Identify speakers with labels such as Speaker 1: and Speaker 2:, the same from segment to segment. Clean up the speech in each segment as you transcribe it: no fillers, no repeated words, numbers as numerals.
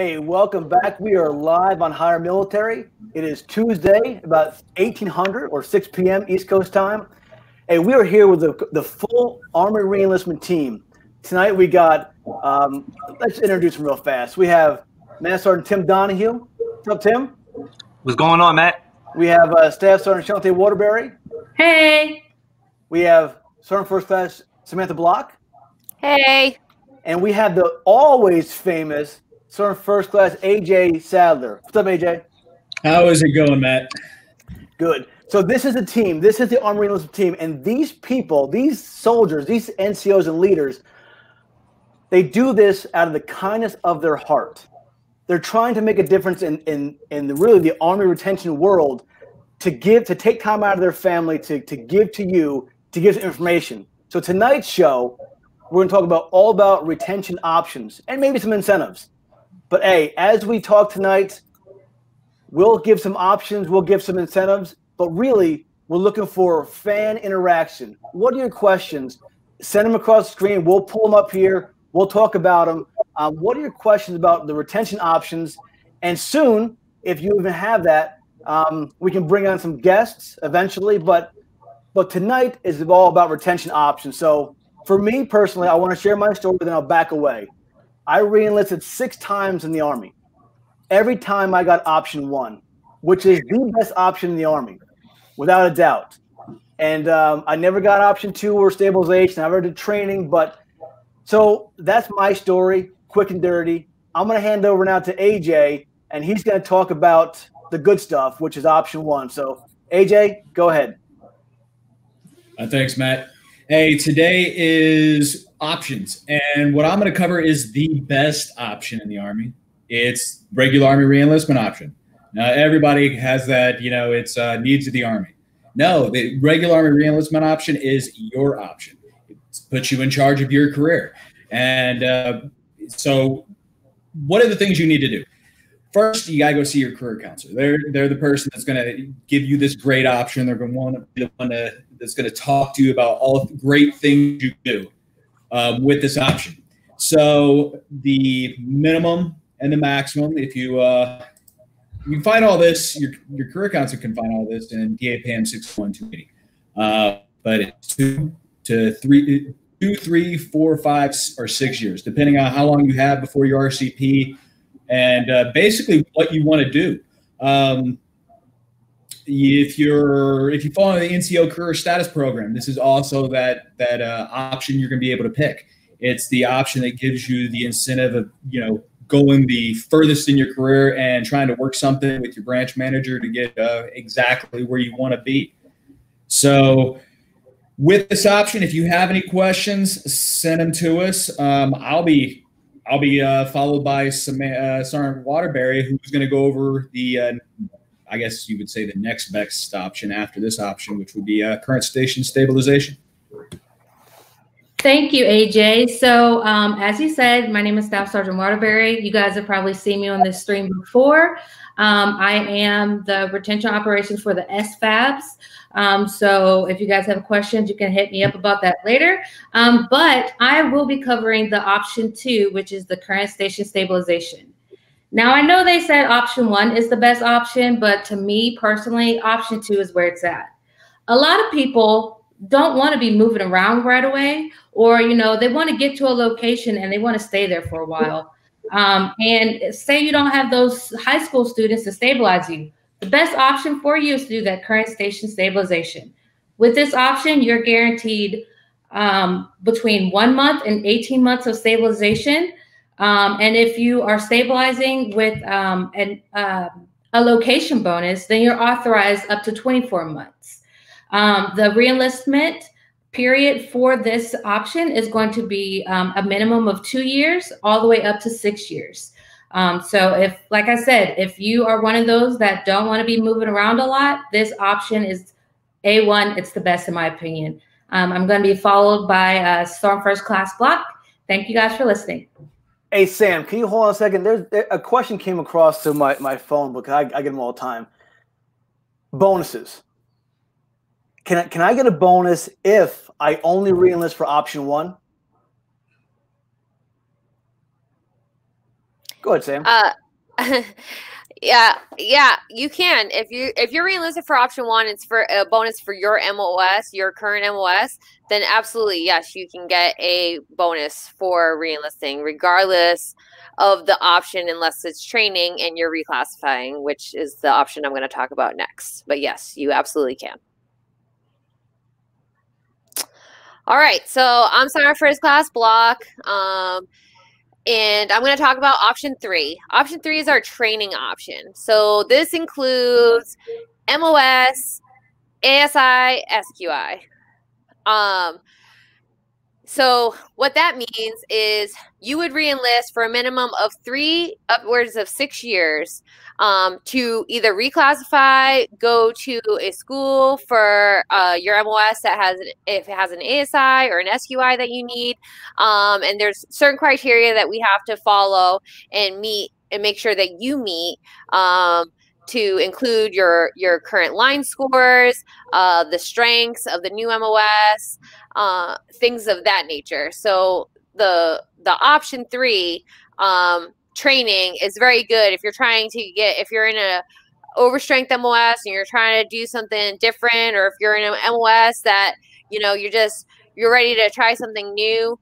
Speaker 1: Hey, welcome back. We are live on Higher Military. It is Tuesday, about 1800 or 6 p.m. East Coast time. And we are here with the full Army Reenlistment team. Tonight we got, let's introduce them real fast. We have Master Sergeant Tim Donahue. What's up, Tim?
Speaker 2: What's going on, Matt?
Speaker 1: We have Staff Sergeant Shante Waterbury.
Speaker 3: Hey.
Speaker 1: We have Sergeant First Class Samantha Block.
Speaker 3: Hey.
Speaker 1: And we have the always famous Sergeant First Class AJ Sadler. What's up, AJ?
Speaker 4: How is it going, Matt?
Speaker 1: Good. So this is the team. This is the Army Reenlistment team. And these people, these soldiers, these NCOs and leaders, they do this out of the kindness of their heart. They're trying to make a difference in really the Army retention world, to take time out of their family, to give to you, to give information. So tonight's show, we're going to talk all about retention options and maybe some incentives. But hey, as we talk tonight, we'll give some options, we'll give some incentives, but really we're looking for fan interaction. What are your questions? Send them across the screen. We'll pull them up here. We'll talk about them. What are your questions about the retention options? And soon, if you even have that, we can bring on some guests eventually. But tonight is all about retention options. So for me personally, I want to share my story, then I'll back away. I re-enlisted 6 times in the Army. Every time I got option 1, which is the best option in the Army, without a doubt. And I never got option 2 or stabilization. I never did training. So that's my story, quick and dirty. I'm going to hand over now to AJ, and he's going to talk about the good stuff, which is option 1. So AJ, go ahead.
Speaker 4: Thanks, Matt. Hey, today is options, and what I'm going to cover is the best option in the Army. It's regular Army reenlistment option. Now, everybody has that, it's needs of the Army. No, the regular Army reenlistment option is your option. It puts you in charge of your career. And so what are the things you need to do? First, you got to go see your career counselor. They're the person that's going to give you this great option. They're going to want to be the one that's going to talk to you about all the great things you do with this option. So the minimum and the maximum, if you can find all this, your career counselor can find all this in DAPM 61280. But it's 2, 3, 4, 5, or 6 years, depending on how long you have before your RCP. And basically what you want to do. If you fall into the NCO Career Status Program, this is also that option you're going to be able to pick. It's the option that gives you the incentive of, going the furthest in your career and trying to work something with your branch manager to get exactly where you want to be. So with this option, if you have any questions, send them to us. I'll be followed by Sergeant Waterbury, who's going to go over the, I guess you would say, the next best option after this option, which would be current station stabilization.
Speaker 3: Thank you, AJ. So as you said, my name is Staff Sergeant Waterbury. You guys have probably seen me on this stream before. I am the retention operations for the SFABs. So if you guys have questions, you can hit me up about that later. But I will be covering the option 2, which is the current station stabilization. Now, I know they said option 1 is the best option, but to me personally, option 2 is where it's at. A lot of people don't want to be moving around right away, or, they want to get to a location and they want to stay there for a while. And say you don't have those high school students to stabilize you. The best option for you is to do that current station stabilization. With this option, you're guaranteed between 1 month and 18 months of stabilization. And if you are stabilizing with a location bonus, then you're authorized up to 24 months. The reenlistment period for this option is going to be a minimum of 2 years, all the way up to 6 years. So if, like I said, if you are one of those that don't want to be moving around a lot, this option is A1. It's the best in my opinion. I'm going to be followed by Storm First Class Block. Thank you guys for listening.
Speaker 1: Hey, Sam, can you hold on a second? There's a question came across to my phone because I get them all the time. Bonuses. Can I get a bonus if I only reenlist for option 1? Go ahead, Sam.
Speaker 5: Yeah, you can. If you're reenlisted for option 1, it's for a bonus for your MOS, your current MOS, then absolutely, yes, you can get a bonus for reenlisting, regardless of the option, unless it's training and you're reclassifying, which is the option I'm going to talk about next. But yes, you absolutely can. All right, so I'm sorry for his class block. And I'm going to talk about option 3. Option 3 is our training option. So this includes MOS, ASI, SQI. So what that means is you would reenlist for a minimum of 3 upwards of 6 years to either reclassify, go to a school for your MOS that has, if it has an ASI or an SQI that you need. And there's certain criteria that we have to follow and meet and make sure that you meet to include your current line scores, the strengths of the new MOS, things of that nature. So the option 3 training is very good if you're trying to if you're in a overstrength MOS and you're trying to do something different, or if you're in an MOS that you're ready to try something new,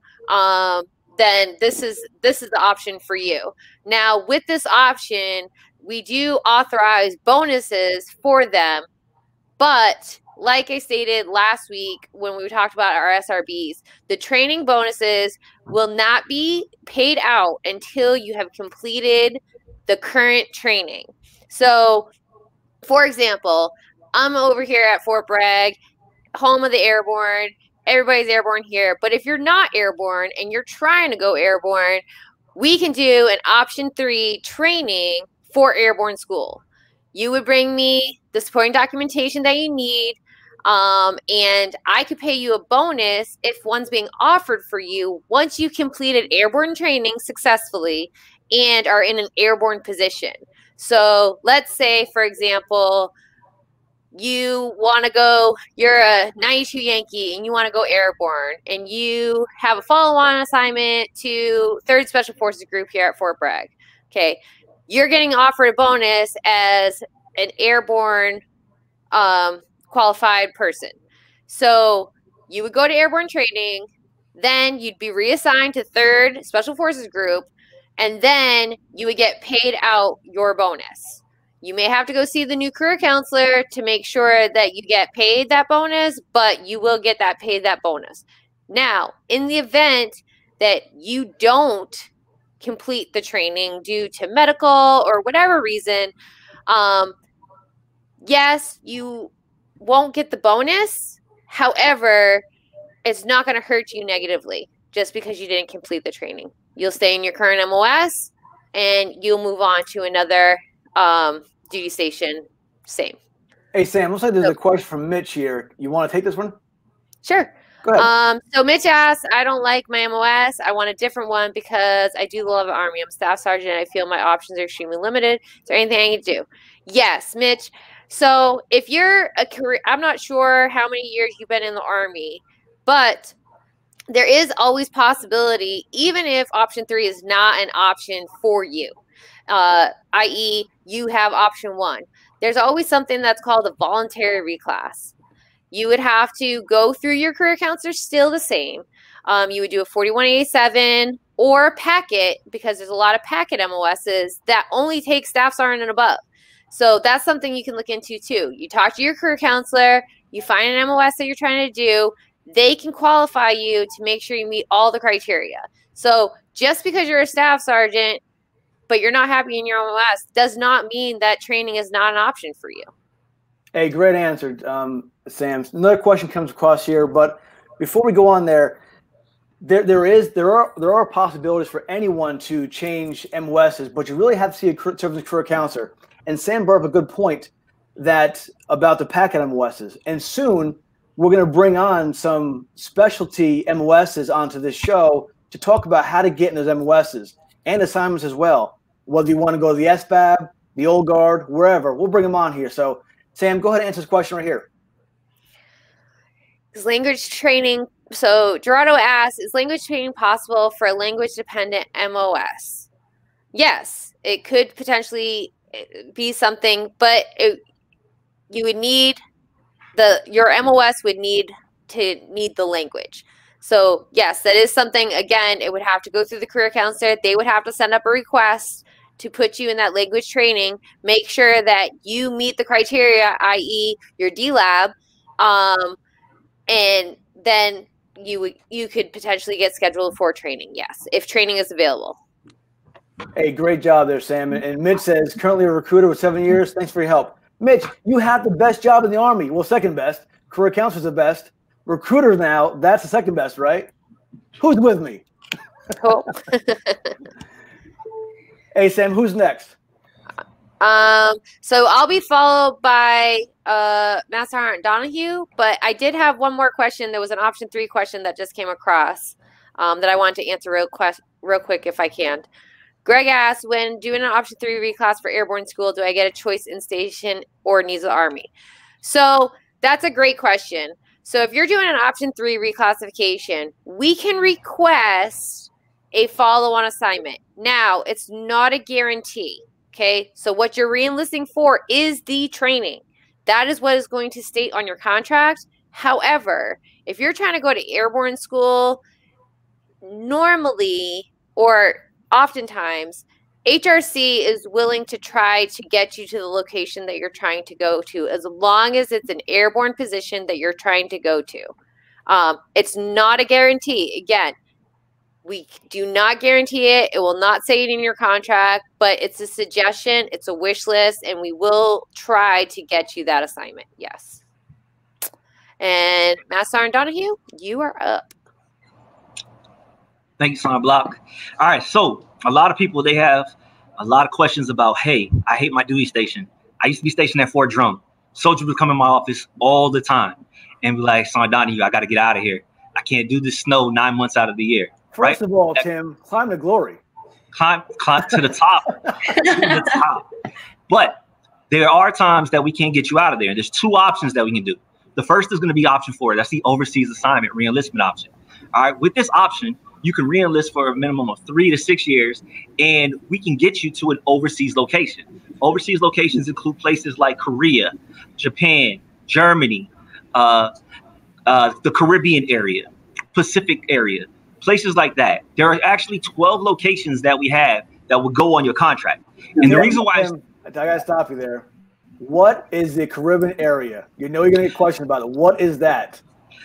Speaker 5: then this is the option for you. Now with this option, we do authorize bonuses for them, but like I stated last week when we talked about our SRBs, the training bonuses will not be paid out until you have completed the current training. So, for example, I'm over here at Fort Bragg, home of the airborne. Everybody's airborne here. But if you're not airborne and you're trying to go airborne, we can do an option 3 training for airborne school. You would bring me the supporting documentation that you need, and I could pay you a bonus if one's being offered for you once you completed airborne training successfully and are in an airborne position. So let's say, for example, you want to go, you're a 92 Yankee and you want to go airborne, and you have a follow-on assignment to 3rd Special Forces Group here at Fort Bragg. Okay, you're getting offered a bonus as an airborne qualified person. So you would go to airborne training, then you'd be reassigned to 3rd Special Forces Group, and then you would get paid out your bonus. You may have to go see the new career counselor to make sure that you get paid that bonus, but you will get paid that bonus. Now, in the event that you don't complete the training due to medical or whatever reason, yes, you won't get the bonus. However, it's not going to hurt you negatively just because you didn't complete the training. You'll stay in your current MOS and you'll move on to another duty station. Same.
Speaker 1: Hey, Sam, looks like there's a question from Mitch here. You want to take this one?
Speaker 5: Sure.
Speaker 1: Go ahead.
Speaker 5: So Mitch asks, I don't like my MOS. I want a different one because I do love the Army. I'm a staff sergeant and I feel my options are extremely limited. Is there anything I can do? Yes, Mitch. So if you're a career, I'm not sure how many years you've been in the Army, but there is always possibility, even if option 3 is not an option for you, i.e. you have option 1. There's always something that's called a voluntary reclass. You would have to go through your career counselor still the same. You would do a 4187 or a packet, because there's a lot of packet MOSs that only take staff sergeant and above. So that's something you can look into too. You talk to your career counselor, you find an MOS that you're trying to do, they can qualify you to make sure you meet all the criteria. So just because you're a staff sergeant, but you're not happy in your MOS, does not mean that training is not an option for you.
Speaker 1: Hey, great answer, Sam. Another question comes across here, but before we go on there are possibilities for anyone to change MOSs, but you really have to see a service career counselor. And Sam brought up a good point about the packet MOSs. And soon we're going to bring on some specialty MOSs onto this show to talk about how to get in those MOSs and assignments as well. Whether you want to go to the SBAB, the Old Guard, wherever, we'll bring them on here. So Sam, go ahead and answer this question right here.
Speaker 5: Is language training, so Gerardo asks, is language training possible for a language-dependent MOS? yes, it could potentially be something, but you would need your MOS would need the language. So yes, that is something. Again, it would have to go through the career counselor. They would have to send up a request to put you in that language training. Make sure that you meet the criteria, i.e., your DLAB, and then you could potentially get scheduled for training. Yes, if training is available.
Speaker 1: Hey, great job there, Sam. And Mitch says, currently a recruiter with 7 years. Thanks for your help. Mitch, you have the best job in the Army. Well, second best. Career counselor's the best. Recruiter now, that's the second best, right? Who's with me?
Speaker 5: Cool.
Speaker 1: Hey, Sam, who's next?
Speaker 5: So I'll be followed by Master Sergeant Donahue, but I did have one more question. There was an option 3 question that just came across that I wanted to answer real quick if I can. Greg asked, when doing an option 3 reclass for airborne school, do I get a choice in station or needs of the Army? So that's a great question. So if you're doing an option 3 reclassification, we can request a follow-on assignment. Now, it's not a guarantee. Okay, so what you're re-enlisting for is the training. That is what is going to state on your contract. However, if you're trying to go to airborne school, normally or oftentimes, HRC is willing to try to get you to the location that you're trying to go to, as long as it's an airborne position that you're trying to go to. It's not a guarantee. Again, we do not guarantee it. It will not say it in your contract, but it's a suggestion. It's a wish list, and we will try to get you that assignment. Yes. And Master Sergeant Donahue, you are up.
Speaker 2: Thank you, Son Block. All right, so a lot of people, they have a lot of questions about, hey, I hate my duty station. I used to be stationed at Fort Drum. Soldiers would come in my office all the time and be like, Son Donahue, I got to get out of here. I can't do this snow 9 months out of the year.
Speaker 1: First of all, Tim, climb to glory.
Speaker 2: Climb to the top. To the top. But there are times that we can't get you out of there. There's 2 options that we can do. The first is going to be option 4. That's the overseas assignment reenlistment option. All right, with this option, you can reenlist for a minimum of 3 to 6 years, and we can get you to an overseas location. Overseas locations include places like Korea, Japan, Germany, the Caribbean area, Pacific area, places like that. There are actually 12 locations that we have that will go on your contract. And the reason why
Speaker 1: I got to stop you there. What is the Caribbean area? You know you're going to get questions about it. What is that?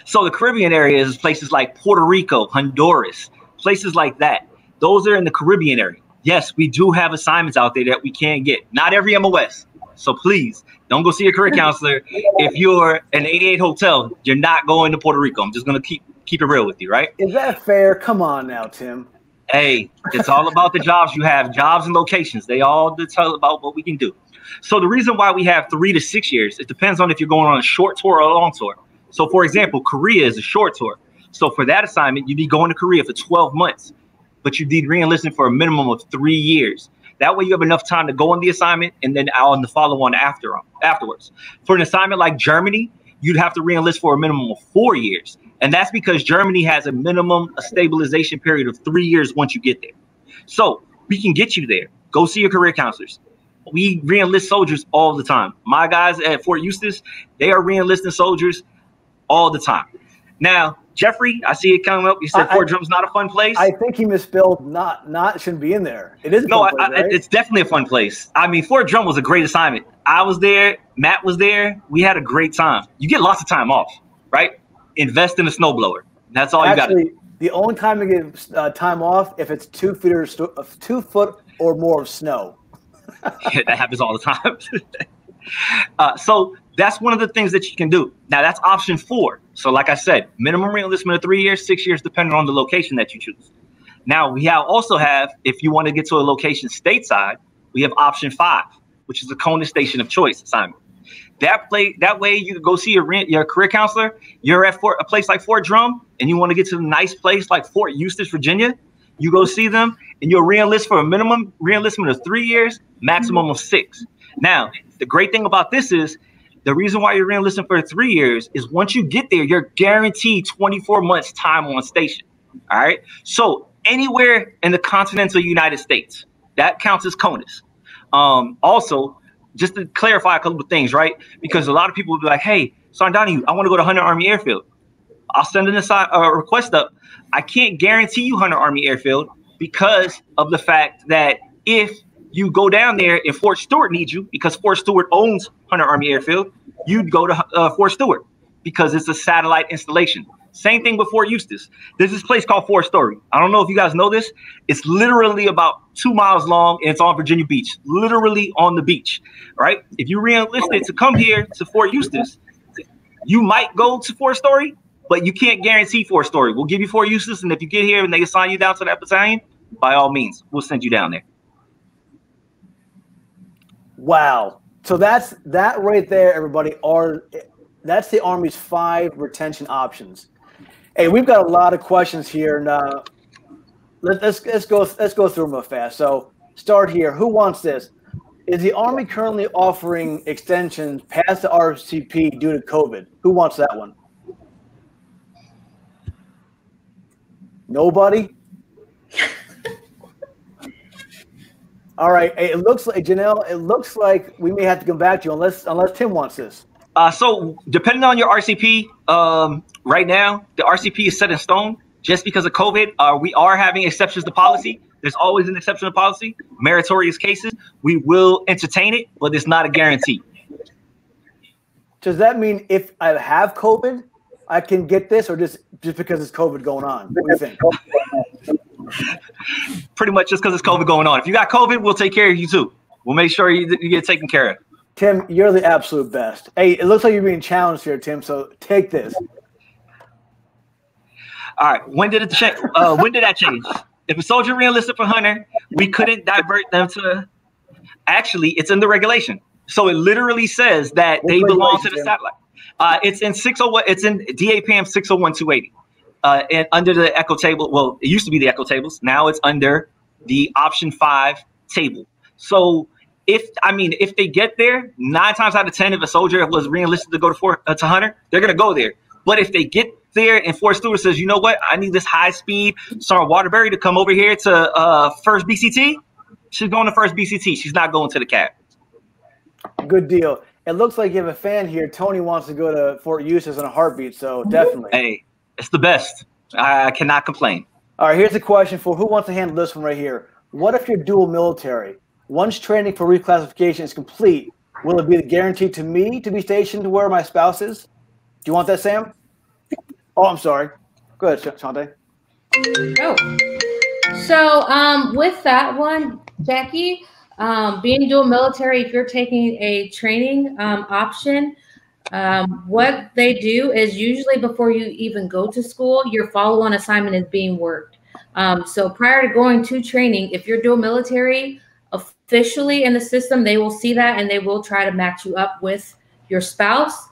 Speaker 2: So the Caribbean area is places like Puerto Rico, Honduras, places like that. Those are in the Caribbean area. Yes, we do have assignments out there that we can get. Not every MOS. So please don't go see your career counselor. If you're an 88 hotel, you're not going to Puerto Rico. I'm just going to keep it real with you, right?
Speaker 1: Is that fair? Come on now, Tim.
Speaker 2: Hey, it's all about the jobs you have, jobs and locations. They all tell about what we can do. So the reason why we have 3 to 6 years, it depends on if you're going on a short tour or a long tour. So, for example, Korea is a short tour. So for that assignment, you'd be going to Korea for 12 months, but you need reenlisting for a minimum of 3 years. That way you have enough time to go on the assignment and then on the follow-on afterwards. For an assignment like Germany, you'd have to reenlist for a minimum of 4 years. And that's because Germany has a minimum stabilization period of 3 years once you get there. So we can get you there. Go see your career counselors. We reenlist soldiers all the time. My guys at Fort Eustis, they are reenlisting soldiers all the time. Now, Jeffrey, I see it coming up. You said Fort Drum's not a fun place.
Speaker 1: I think he misspelled not shouldn't be in there. It is a fun place, right?
Speaker 2: It's definitely a fun place. I mean, Fort Drum was a great assignment. I was there. Matt was there. We had a great time. You get lots of time off, right? Invest in a snowblower. That's all you got to do.
Speaker 1: The only time to get time off if it's 2 foot or more of snow.
Speaker 2: Yeah, that happens all the time. So that's one of the things that you can do. Now, that's option 4. So like I said, minimum reenlistment of 3 years, 6 years, depending on the location that you choose. Now, we also have, if you want to get to a location stateside, we have option 5, which is the CONUS station of choice assignment. That way you can go see your career counselor. You're at a place like Fort Drum, and you want to get to a nice place like Fort Eustis, Virginia. You go see them, and you'll reenlist for a minimum reenlistment of 3 years, maximum of 6. Now, the great thing about this is the reason why you're reenlisting for 3 years is once you get there, you're guaranteed 24 months time on station. All right. So anywhere in the continental United States, That counts as CONUS. Also, just to clarify a couple of things, right? Because a lot of people will be like, hey, Sergeant Donahue, I want to go to Hunter Army Airfield. I'll send a request up. I can't guarantee you Hunter Army Airfield because of the fact that if you go down there and Fort Stewart needs you, because Fort Stewart owns Hunter Army Airfield, you'd go to Fort Stewart because it's a satellite installation. Same thing with Fort Eustis. There's this place called Fort Story. I don't know if you guys know this. It's literally about 2 miles long, and it's on Virginia Beach, literally on the beach, right? If you re-enlisted to come here to Fort Eustis, you might go to Fort Story, but you can't guarantee Fort Story. We'll give you Fort Eustis, and if you get here and they assign you down to that battalion, by all means, we'll send you down there.
Speaker 1: Wow. So that right there, everybody. That's the Army's 5 retention options. Hey, we've got a lot of questions here, and let's go through them real fast. So start here. Who wants this? Is the Army currently offering extensions past the RCP due to COVID? Who wants that one? Nobody? All right. Hey, it looks like, Janelle, it looks like we may have to come back to you unless Tim wants this.
Speaker 2: So depending on your RCP, right now, the RCP is set in stone just because of COVID. We are having exceptions to policy. There's always an exception to policy. Meritorious cases, we will entertain it, but it's not a guarantee.
Speaker 1: Does that mean if I have COVID, I can get this, or just because it's COVID going on? What do you think?
Speaker 2: Pretty much just because it's COVID going on. If you got COVID, we'll take care of you too. We'll make sure you get taken care of.
Speaker 1: Tim, you're the absolute best. Hey, it looks like you're being challenged here, Tim, so take this.
Speaker 2: All right. When did it change? When did that change? If a soldier re-enlisted for Hunter, we couldn't divert them to – actually, it's in the regulation. So it literally says that they belong to the satellite. It's in 601. It's in DAPM 601-280. And under the echo table, well, it used to be the echo tables. Now it's under the option 5 table. So if they get there, 9 times out of 10, if a soldier was re-enlisted to go to Hunter, they're going to go there. But if they get there and Fort Stewart says, you know what, I need this high-speed Sergeant Waterbury to come over here to 1st BCT, she's going to 1st BCT. She's not going to the CAB.
Speaker 1: Good deal. It looks like you have a fan here. Tony wants to go to Fort Eustis in a heartbeat, so definitely.
Speaker 2: Hey, it's the best. I cannot complain.
Speaker 1: All right, here's a question for who wants to handle this one right here. What if you're dual military? Once training for reclassification is complete, will it be guaranteed to me to be stationed to where my spouse is? Do you want that, Sam? Oh, I'm sorry. Go ahead, Shante.
Speaker 3: Oh. So with that one, Jackie, being dual military, if you're taking a training option, what they do is usually before you even go to school, your follow-on assignment is being worked. So prior to going to training, if you're dual military, officially in the system, they will see that and they will try to match you up with your spouse.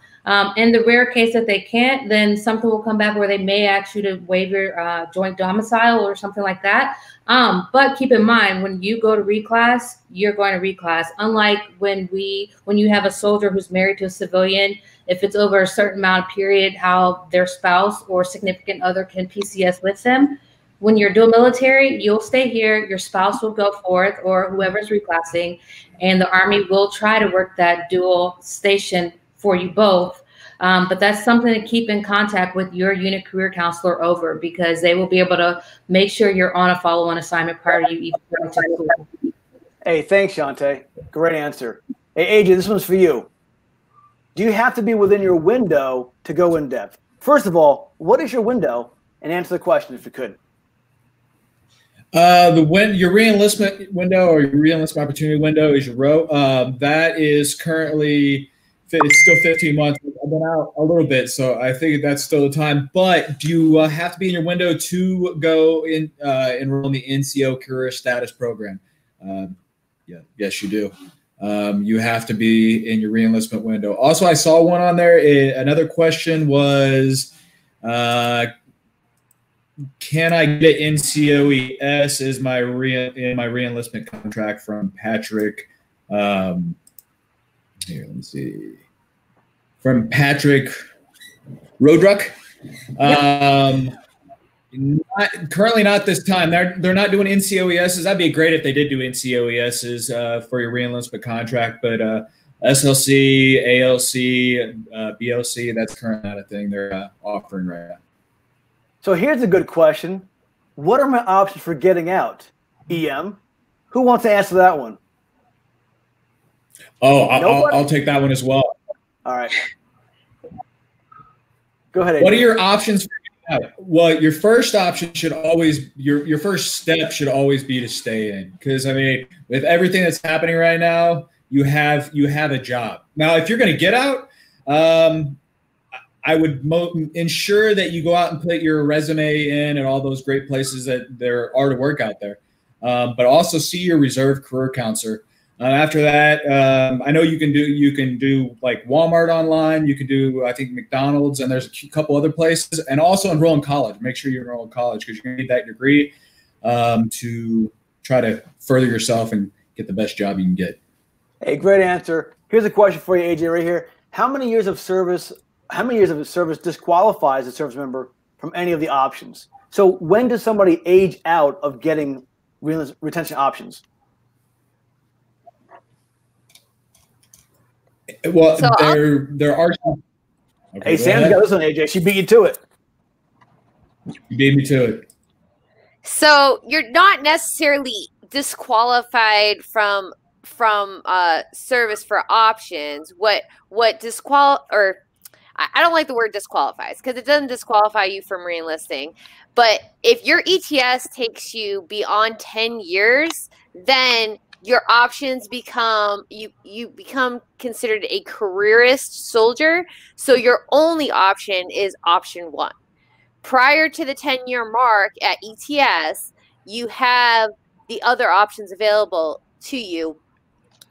Speaker 3: In the rare case that they can't, then something will come back where they may ask you to waive your joint domicile or something like that. But keep in mind, when you go to reclass, you're going to reclass. Unlike when you have a soldier who's married to a civilian, if it's over a certain amount of period, how their spouse or significant other can PCS with them. When you're dual military, you'll stay here, your spouse will go forth or whoever's reclassing, and the Army will try to work that dual station for you both. But that's something to keep in contact with your unit career counselor over, because they will be able to make sure you're on a follow-on assignment prior to you even going to school.
Speaker 1: Hey, thanks, Shante. Great answer. Hey, AJ, this one's for you. Do you have to be within your window to go in depth? First of all, what is your window? And answer the question if you could.
Speaker 4: Your re-enlistment window or your re-enlistment opportunity window is your row. That is currently, it's still 15 months. I've been out a little bit, so I think that's still the time. But do you have to be in your window to go in enroll in the NCO career status program? Yes, you do. You have to be in your re-enlistment window. Also, I saw one on there. Another question was, can I get an NCOES as my re-enlistment contract from Patrick? Here, let me see. From Patrick Rodruck. Currently not this time. They're not doing NCOESs. That'd be great if they did do NCOESs for your reenlistment contract, but SLC, ALC, BLC, that's currently not a thing they're offering right now.
Speaker 1: So here's a good question. What are my options for getting out? EM? Who wants to answer that one?
Speaker 4: Oh, I'll take that one as well.
Speaker 1: All right. Go ahead, AJ.
Speaker 4: What are your options for getting out? Well, your first option should always, your first step should always be to stay in. Because, I mean, with everything that's happening right now, you have a job. Now, if you're going to get out, I would ensure that you go out and put your resume in at all those great places that there are to work out there. But also see your reserve career counselor. After that, I know you can do like Walmart online. You can do, I think, McDonald's, and there's a couple other places. And also enroll in college. Make sure you enroll in college because you're going to need that degree to try to further yourself and get the best job you can get.
Speaker 1: Hey, great answer. Here's a question for you, AJ, right here. How many years of service disqualifies a service member from any of the options? So when does somebody age out of getting retention options?
Speaker 4: Well, so there are some.
Speaker 1: Okay, hey, Sam's got this one, AJ. She beat you to it.
Speaker 4: You beat me to it.
Speaker 5: So you're not necessarily disqualified from service for options. What I don't like the word disqualifies because it doesn't disqualify you from reenlisting. But if your ETS takes you beyond 10 years, then your options become you become considered a careerist soldier. So your only option is option 1. Prior to the 10-year mark at ETS, you have the other options available to you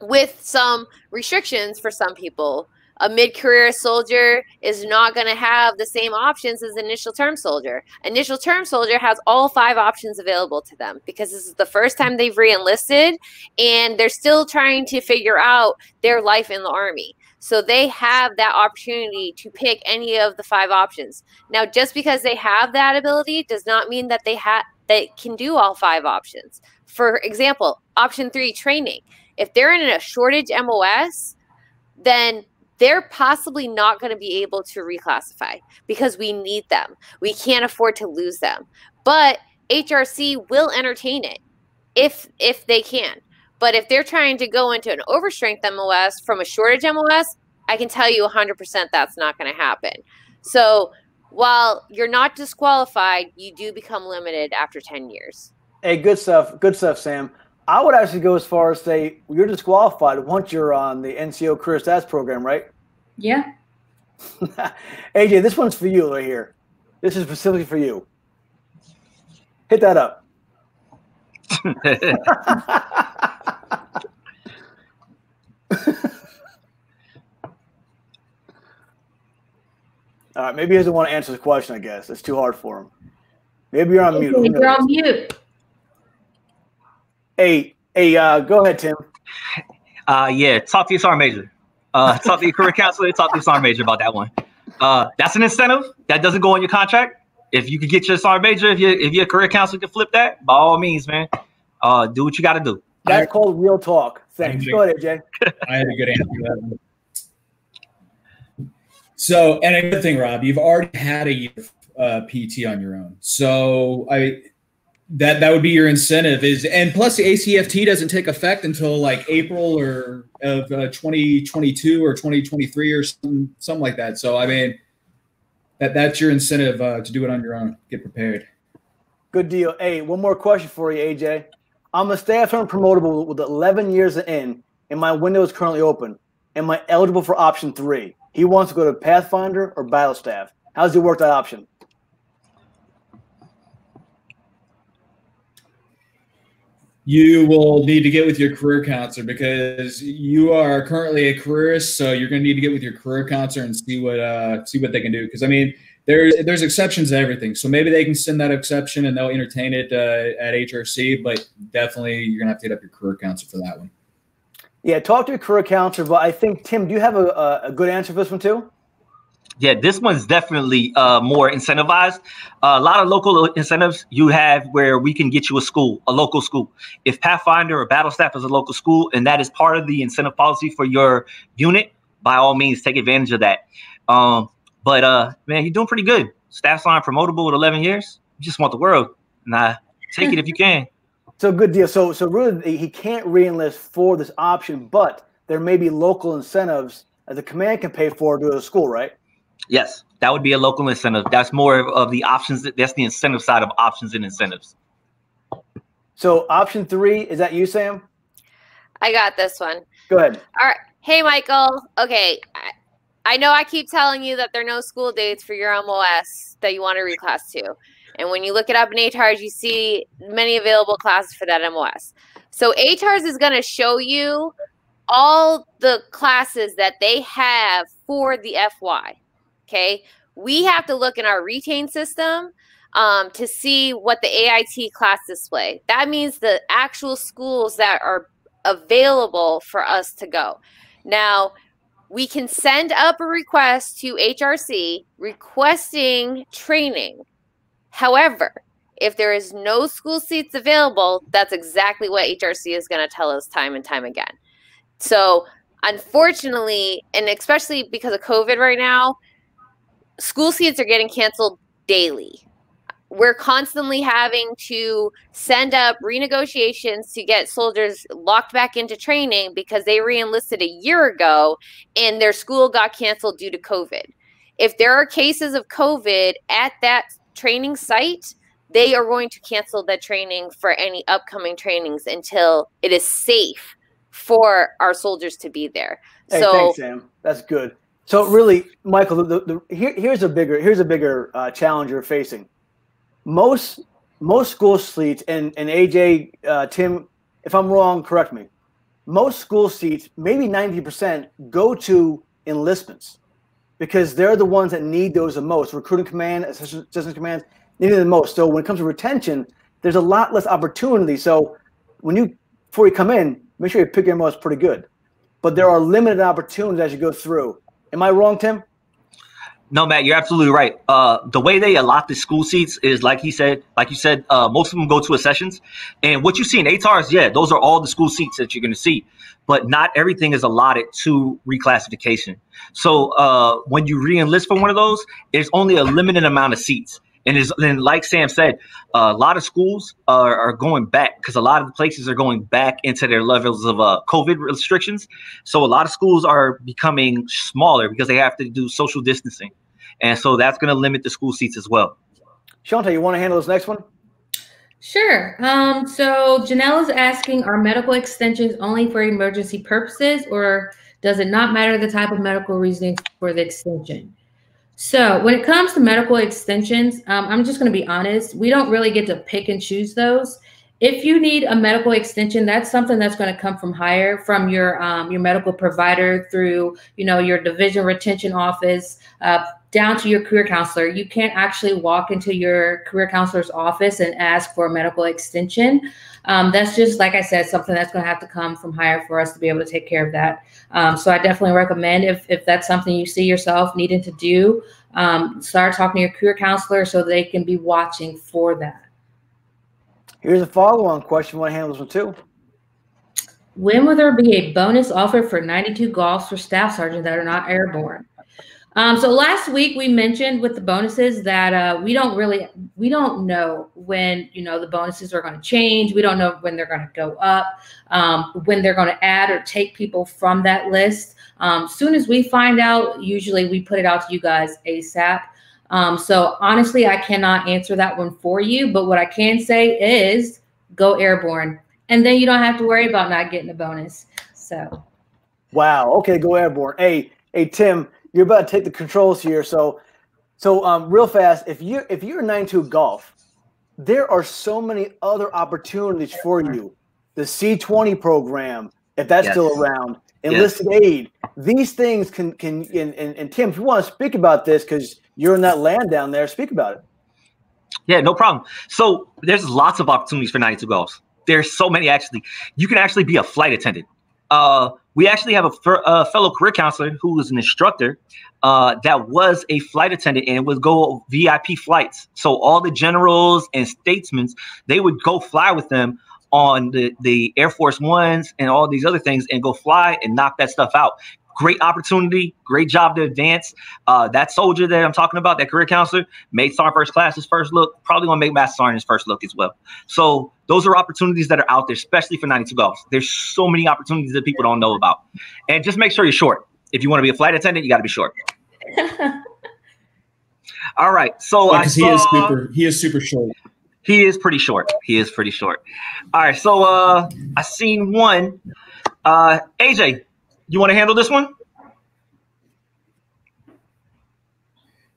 Speaker 5: with some restrictions for some people. A mid-career soldier is not going to have the same options as an initial term soldier. Initial term soldier has all 5 options available to them because this is the first time they've re-enlisted and they're still trying to figure out their life in the Army. So they have that opportunity to pick any of the 5 options. Now, just because they have that ability does not mean that they can do all 5 options. For example, option 3, training. If they're in a shortage MOS, then they're possibly not going to be able to reclassify because we need them. We can't afford to lose them. But HRC will entertain it if they can. But if they're trying to go into an overstrength MOS from a shortage MOS, I can tell you 100% that's not going to happen. So while you're not disqualified, you do become limited after 10 years.
Speaker 1: Hey, good stuff. Good stuff, Sam. I would actually go as far as say you're disqualified once you're on the NCO Career Stats program, right?
Speaker 3: Yeah.
Speaker 1: AJ, this one's for you right here. This is specifically for you. Hit that up. All right, maybe he doesn't want to answer the question, I guess. It's too hard for him. Maybe you're on mute.
Speaker 3: You're on mute.
Speaker 1: Hey, go ahead, Tim.
Speaker 2: Yeah, talk to your sergeant major. Talk to your career counselor. Talk to your sergeant major about that one. That's an incentive that doesn't go on your contract. If you could get your sergeant major, if your career counselor can flip that, by all means, man, do what you got to do.
Speaker 1: That's called real talk. Thanks. Go ahead, AJ.
Speaker 4: I had a good answer to that one. So, and another thing, Rob, you've already had a year of PT on your own. So that would be your incentive and plus the ACFT doesn't take effect until like April of 2022 or 2023 or something like that. So, I mean, that's your incentive to do it on your own. Get prepared.
Speaker 1: Good deal. Hey, one more question for you, AJ. I'm a staff sergeant promotable with 11 years in, and my window is currently open. Am I eligible for option 3? He wants to go to Pathfinder or Battle Staff. How does he work that option?
Speaker 4: You will need to get with your career counselor because you are currently a careerist, so you're going to need to get with your career counselor and see what they can do. Because I mean, there's exceptions to everything, so maybe they can send that exception and they'll entertain it at HRC. But definitely, you're going to have to hit up your career counselor for that one.
Speaker 1: Yeah, talk to your career counselor. But I think Tim, do you have a good answer for this one too?
Speaker 2: Yeah, this one's definitely more incentivized. A lot of local incentives you have where we can get you a school, a local school. If Pathfinder or Battle Staff is a local school and that is part of the incentive policy for your unit, by all means, take advantage of that. But man, you're doing pretty good. Staff Sergeant promotable with 11 years. You just want the world. Nah, take it if you can.
Speaker 1: So good deal. So really, he can't re-enlist for this option, but there may be local incentives that the command can pay for to go to school, right?
Speaker 2: Yes, that would be a local incentive. That's more of the options. That's the incentive side of options and incentives.
Speaker 1: So option 3, is that you, Sam?
Speaker 5: I got this one.
Speaker 1: Go ahead.
Speaker 5: All right. Hey, Michael. Okay. I know I keep telling you that there are no school dates for your MOS that you want to reclass to. And when you look it up in ATARS, you see many available classes for that MOS. So ATARS is going to show you all the classes that they have for the FY. Okay. We have to look in our retain system to see what the AIT class display. That means the actual schools that are available for us to go. Now, we can send up a request to HRC requesting training. However, if there is no school seats available, that's exactly what HRC is going to tell us time and time again. So, unfortunately, and especially because of COVID right now, school seats are getting canceled daily. We're constantly having to send up renegotiations to get soldiers locked back into training because they re-enlisted a year ago and their school got canceled due to COVID. If there are cases of COVID at that training site, they are going to cancel that training for any upcoming trainings until it is safe for our soldiers to be there.
Speaker 1: Hey,
Speaker 5: so
Speaker 1: thanks, Sam. That's good. So really, Michael, here's a bigger challenge you're facing. Most school seats, and AJ, Tim, if I'm wrong, correct me. Most school seats, maybe 90%, go to enlistments because they're the ones that need those the most. Recruiting command, assistant commands need it the most. So when it comes to retention, there's a lot less opportunity. So before you come in, make sure you pick your most pretty good. But there are limited opportunities as you go through. Am I wrong, Tim?
Speaker 2: No, Matt, you're absolutely right. The way they allot the school seats is like you said, most of them go to accessions. And what you see in ATARs, yeah, those are all the school seats that you're going to see. But not everything is allotted to reclassification. So when you re-enlist for one of those, there's only a limited amount of seats. And like Sam said, a lot of schools are going back because a lot of the places are going back into their levels of COVID restrictions. So a lot of schools are becoming smaller because they have to do social distancing. And so that's going to limit the school seats as well.
Speaker 1: Shanta, you want to handle this next one?
Speaker 3: Sure. So Janelle is asking, are medical extensions only for emergency purposes, or does it not matter the type of medical reasoning for the extension? So when it comes to medical extensions, I'm just going to be honest. We don't really get to pick and choose those. If you need a medical extension, that's something that's going to come from higher, from your medical provider through, your division retention office, down to your career counselor. You can't actually walk into your career counselor's office and ask for a medical extension. That's just, like I said, something that's going to have to come from higher for us to be able to take care of that. So I definitely recommend if that's something you see yourself needing to do, start talking to your career counselor so they can be watching for that.
Speaker 1: Here's a follow-on question. Want to handle this one too?
Speaker 3: When will there be a bonus offer for 92 golfs for staff sergeants that are not airborne? So last week we mentioned with the bonuses that we don't know when, the bonuses are going to change. We don't know when they're going to go up, when they're going to add or take people from that list. Soon as we find out, usually we put it out to you guys ASAP. So honestly, I cannot answer that one for you, but what I can say is go airborne, and then you don't have to worry about not getting a bonus. So.
Speaker 1: Wow. Okay. Go airborne. Hey, Tim, you're about to take the controls here. So real fast, if you're 92 golf, there are so many other opportunities for you. The C20 program, if that's still around, enlisted aid, these things can and Tim, if you want to speak about this, because you're in that land down there, speak about it.
Speaker 2: Yeah, no problem. So there's lots of opportunities for 92 golfs. There's so many, actually. You can actually be a flight attendant. we actually have a fellow career counselor who was an instructor that was a flight attendant and would go VIP flights. So all the generals and statesmen, they would go fly with them on the Air Force Ones and all these other things and go fly and knock that stuff out. Great opportunity, great job to advance. That soldier that I'm talking about, that career counselor, made Sergeant First Class his first look, probably going to make Master Sergeant his first look as well. So those are opportunities that are out there, especially for 92 Golfs. There's so many opportunities that people don't know about. And just make sure you're short. If you want to be a flight attendant, you got to be short. All right. So
Speaker 4: he is super short.
Speaker 2: He is pretty short. He is pretty short. All right. So I seen one. AJ, you want to handle this one?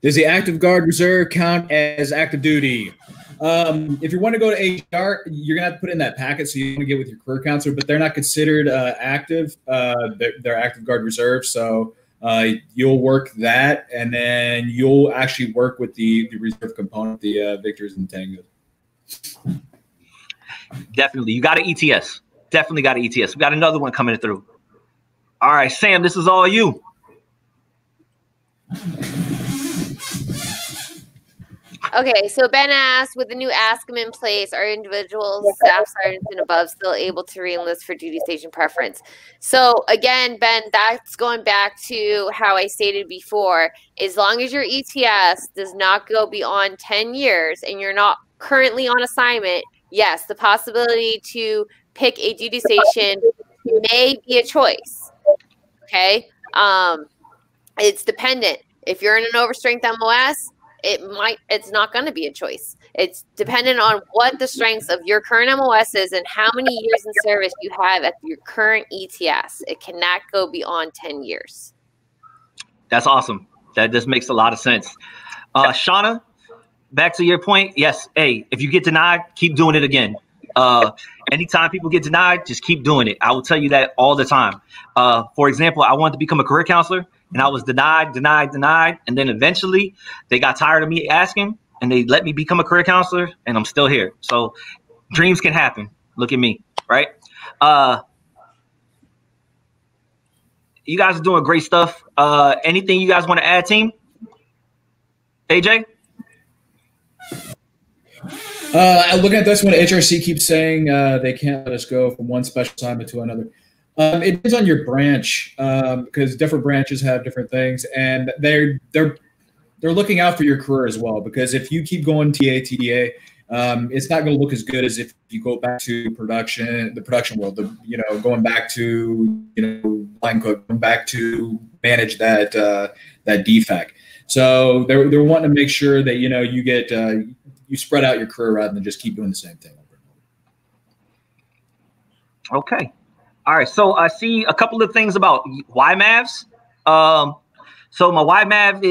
Speaker 4: Does the active guard reserve count as active duty? If you want to go to HR, you're gonna have to put in that packet, so you want to get with your career counselor, but they're not considered active. They're active guard reserve, so you'll work that, and then you'll actually work with the reserve component, the Victors and Tangos.
Speaker 2: Definitely, you got an ETS. Definitely got an ETS. We got another one coming through. All right, Sam, this is all you.
Speaker 5: Okay, so Ben asked, with the new ASCM in place, are individuals, staff sergeants and above still able to re-enlist for duty station preference? So again, Ben, that's going back to how I stated before. As long as your ETS does not go beyond 10 years and you're not currently on assignment, yes, the possibility to pick a duty station may be a choice. Okay, it's dependent. If you're in an overstrength MOS, it's not going to be a choice. It's dependent on what the strengths of your current MOS is and how many years in service you have at your current ETS. It cannot go beyond 10 years.
Speaker 2: That's awesome. That just makes a lot of sense. Shauna, back to your point. Yes. Hey, if you get denied, keep doing it again. Anytime people get denied, just keep doing it. I will tell you that all the time. For example, I wanted to become a career counselor and I was denied. And then eventually they got tired of me asking and they let me become a career counselor and I'm still here. So dreams can happen. Look at me, right? You guys are doing great stuff. Anything you guys want to add, team? AJ?
Speaker 4: Looking at this one, HRC keeps saying they can't let us go from one special assignment to another. It depends on your branch because different branches have different things, and they're looking out for your career as well. Because if you keep going TA, TDA, it's not going to look as good as if you go back to the production world. Going back to line cook, going back to manage that DFAC. So they're wanting to make sure that you get you spread out your career rather than just keep doing the same thing over and over.
Speaker 2: Okay. All right. So I see a couple of things about YMAVs. So my YMAV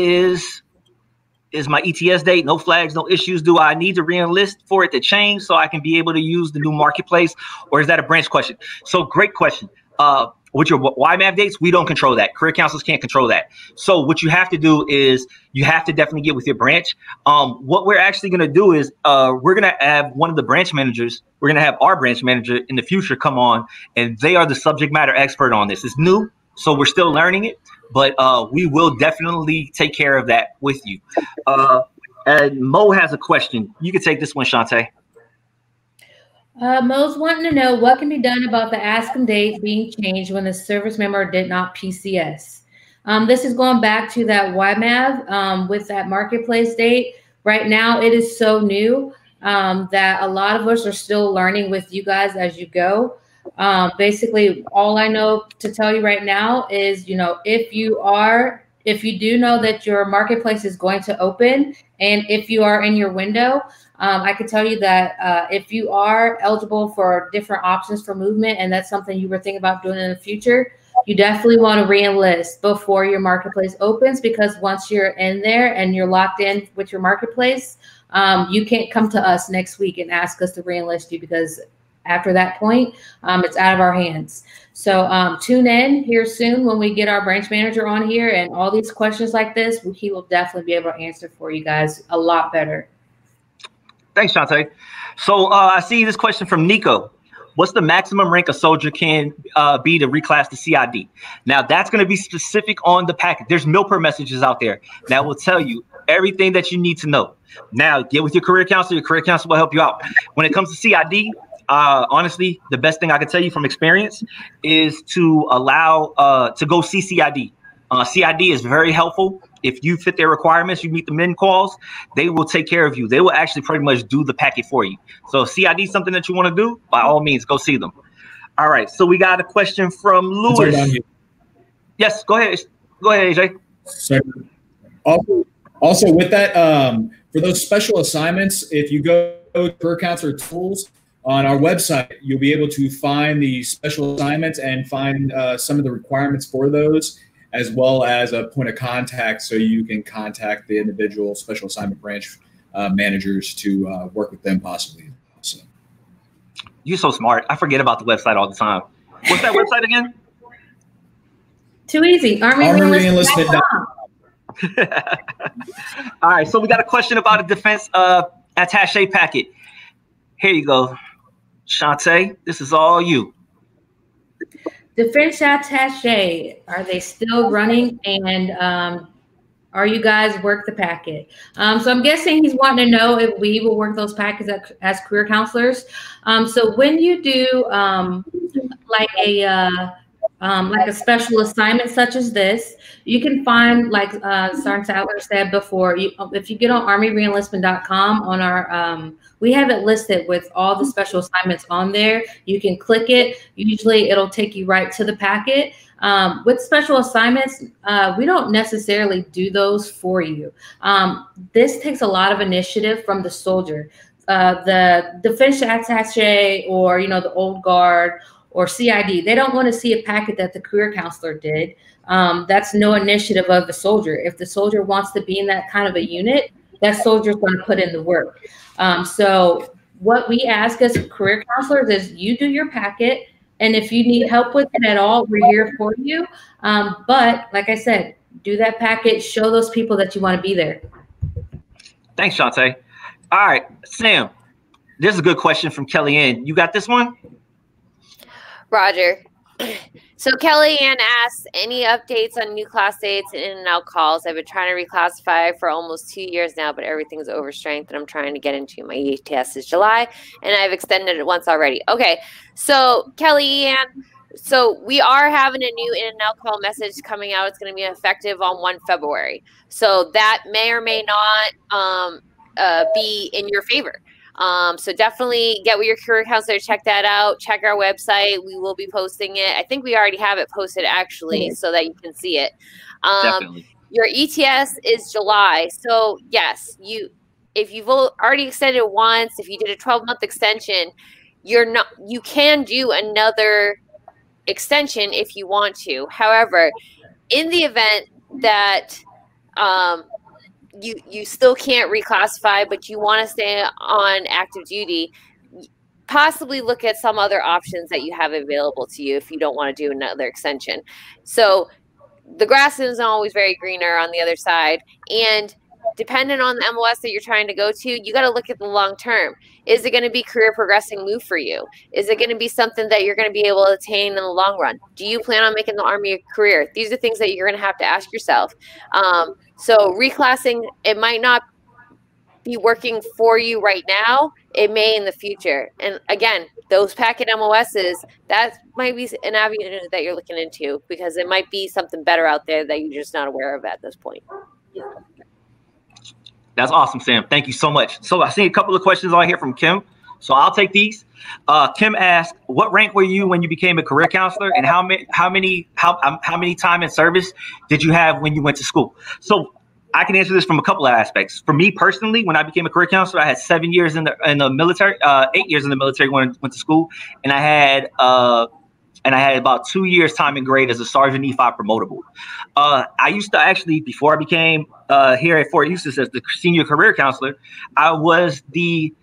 Speaker 2: is my ETS date, no flags, no issues. Do I need to re-enlist for it to change so I can be able to use the new marketplace, or is that a branch question? So great question. With your YMAV dates, we don't control that. Career counselors can't control that. So what you have to do is you have to definitely get with your branch. What we're actually going to do is we're going to have one of the branch managers. We're going to have our branch manager in the future come on, and they are the subject matter expert on this. It's new, so we're still learning it, but we will definitely take care of that with you. And Mo has a question. You can take this one, Shantae.
Speaker 3: Mo's wanting to know what can be done about the ASCM date being changed when the service member did not PCS. This is going back to that YMAV with that marketplace date. Right now, it is so new that a lot of us are still learning with you guys as you go. Basically, all I know to tell you right now is, if you do know that your marketplace is going to open and if you are in your window, I can tell you that if you are eligible for different options for movement and that's something you were thinking about doing in the future, you definitely want to re-enlist before your marketplace opens, because once you're in there and you're locked in with your marketplace, you can't come to us next week and ask us to re-enlist you, because after that point, it's out of our hands. So tune in here soon when we get our branch manager on here, and all these questions like this, he will definitely be able to answer for you guys a lot better.
Speaker 2: Thanks, Shantae. So I see this question from Nico. what's the maximum rank a soldier can be to reclass to CID? Now, that's going to be specific on the packet. There's MILPER messages out there that will tell you everything that you need to know. Now, get with your career counselor. Your career counselor will help you out. When it comes to CID, honestly, the best thing I can tell you from experience is to allow to go see CID. CID is very helpful. If you fit their requirements, you meet the min calls, they will take care of you. They will actually pretty much do the packet for you. So if CID is something that you want to do, by all means, go see them. All right. So we got a question from Lewis. Yes, go ahead. Go ahead, AJ.
Speaker 4: So, also with that, for those special assignments, if you go to Career Counselor Tools on our website, you'll be able to find the special assignments and find some of the requirements for those, as well as a point of contact so you can contact the individual special assignment branch managers to work with them possibly. So.
Speaker 2: You're so smart. I forget about the website all the time. What's that website again?
Speaker 3: Too easy. ArmyReenlistment.com.
Speaker 2: All right, so we got a question about a defense attaché packet. Here you go, Shantae. This is all you.
Speaker 3: Defense attaché, are they still running? And are you guys work the packet? So I'm guessing he's wanting to know if we will work those packets as career counselors. So when you do like a special assignment such as this, you can find, like Sergeant Sadler said before, if you get on ArmyReenlistment.com on our, we have it listed with all the special assignments on there. You can click it. Usually it'll take you right to the packet. With special assignments, we don't necessarily do those for you. This takes a lot of initiative from the soldier. The defense attaché, or, you know, the old guard, or CID, they don't want to see a packet that the career counselor did. That's no initiative of the soldier. If the soldier wants to be in that kind of a unit, that soldier's going to put in the work. So what we ask as career counselors is you do your packet, and if you need help with it at all, we're here for you. But like I said, do that packet, show those people that you want to be there.
Speaker 2: Thanks, Shantae. All right, Sam, this is a good question from Kellyanne. You got this one?
Speaker 5: Roger. So Kellyanne asks, any updates on new class dates and in and out calls? I've been trying to reclassify for almost 2 years now, but everything's overstrength and I'm trying to get into. My ETS is July and I've extended it once already. Okay. So Kellyanne, so we are having a new in and out call message coming out. It's going to be effective on 1 February. So that may or may not be in your favor. So definitely get with your career counselor, check that out, check our website. We will be posting it. I think we already have it posted actually, so that you can see it.
Speaker 2: Definitely.
Speaker 5: Your ETS is July. So yes, if you've already extended once, if you did a 12-month extension, you can do another extension if you want to. However, in the event that, you still can't reclassify, but you want to stay on active duty, possibly look at some other options that you have available to you if you don't want to do another extension. So the grass isn't always very greener on the other side. And depending on the MOS that you're trying to go to, you got to look at the long term. Is it going to be career progressing move for you? Is it going to be something that you're going to be able to attain in the long run? Do you plan on making the Army a career? These are things that you're going to have to ask yourself. So reclassing, it might not be working for you right now. It may in the future. And again, those packet MOSs, that might be an avenue that you're looking into, because it might be something better out there that you're just not aware of at this point.
Speaker 2: That's awesome, Sam. Thank you so much. So I see a couple of questions on here from Kim. So I'll take these. Kim asked, what rank were you when you became a career counselor, and how many time in service did you have when you went to school? So I can answer this from a couple of aspects. For me personally, when I became a career counselor, I had 7 years in the military, 8 years in the military when I went to school, and I had about 2 years time and grade as a Sergeant E5 promotable. I used to actually, before I became here at Fort Eustis as the senior career counselor, I was the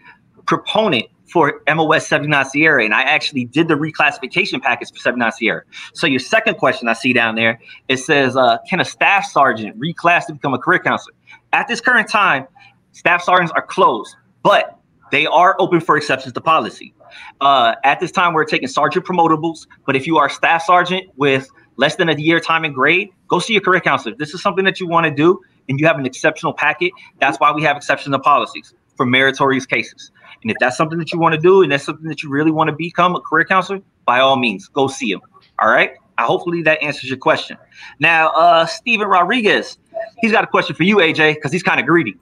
Speaker 2: proponent for MOS 79 Sierra, and I actually did the reclassification package for 79 Sierra. So your second question I see down there, it says, can a staff sergeant reclass to become a career counselor? At this current time, staff sergeants are closed, but they are open for exceptions to policy. At this time, we're taking sergeant promotables, but if you are a staff sergeant with less than a year time and grade, go see your career counselor. If this is something that you want to do and you have an exceptional packet, that's why we have exceptions to policies for meritorious cases. And if that's something that you want to do and that's something that you really want to become a career counselor, by all means, go see him. All right? Hopefully that answers your question. Now, Steven Rodriguez, he's got a question for you, AJ, because he's kind of greedy.